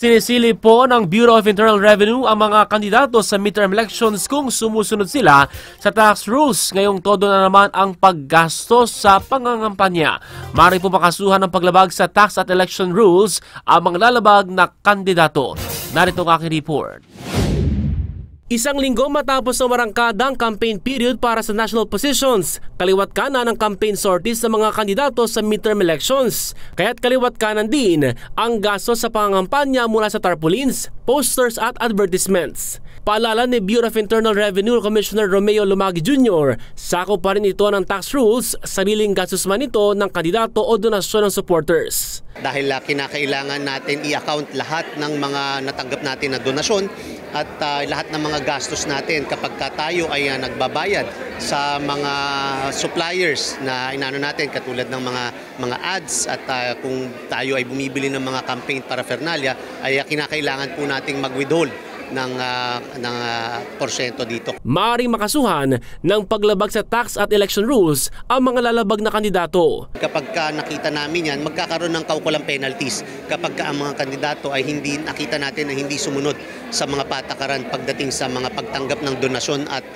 Sinisili po ng Bureau of Internal Revenue ang mga kandidato sa midterm elections kung sumusunod sila sa tax rules. Ngayong todo na naman ang paggastos sa pangangampanya. Maaari po makasuhan ng paglabag sa tax at election rules ang mga lalabag na kandidato. Narito ang aking report. Isang linggo matapos ang marangkadang campaign period para sa national positions, kaliwat kanan ang campaign sorties ng mga kandidato sa midterm elections. Kaya't kaliwat kanan din ang gastos sa pangangampanya mula sa tarpaulins, posters at advertisements. Paalala ni Bureau of Internal Revenue Commissioner Romeo Lumagi Jr., sakop pa rin ito ng tax rules, sariling gastos man ito ng kandidato o donasyon ng supporters. Dahil kinakailangan natin i-account lahat ng mga natanggap natin na donasyon at lahat ng mga gastos natin kapag tayo ay nagbabayad sa mga suppliers na inano natin katulad ng mga ads at kung tayo ay bumibili ng mga campaign paraphernalia ay kinakailangan po nating mag-withhold ng porsyento dito. Maaaring makasuhan ng paglabag sa tax at election rules ang mga lalabag na kandidato. Kapag nakita namin yan, magkakaroon ng kaukulang penalties kapag ang mga kandidato ay nakita natin na hindi sumunod sa mga patakaran pagdating sa mga pagtanggap ng donasyon at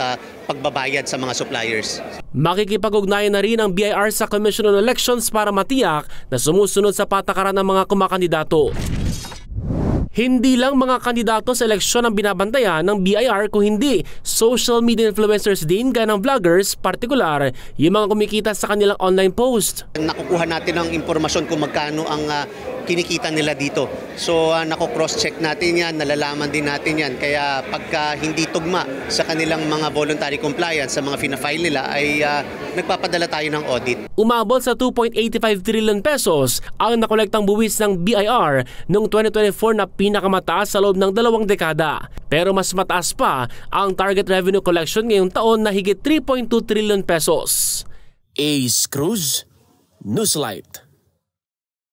pagbabayad sa mga suppliers. Makikipag-ugnayan na rin ang BIR sa Commission on Elections para matiyak na sumusunod sa patakaran ng mga kumakandidato. Hindi lang mga kandidato sa eleksyon ang binabantayan ng BIR kung hindi social media influencers din gaya ng vloggers, partikular yung mga kumikita sa kanilang online post. Nakukuha natin ang impormasyon kung magkano ang kinikita nila dito. So nako-cross-check natin yan, nalalaman din natin yan. Kaya pagka hindi tugma sa kanilang mga voluntary compliance sa mga fina-file nila ay nagpapadala tayo ng audit. Umabot sa 2.85 trillion pesos ang nakolektang buwis ng BIR noong 2024 na pinakamataas sa loob ng 2 dekada. Pero mas mataas pa ang target revenue collection ngayong taon na higit 3.2 trillion pesos. Ace Cruz, Newslight.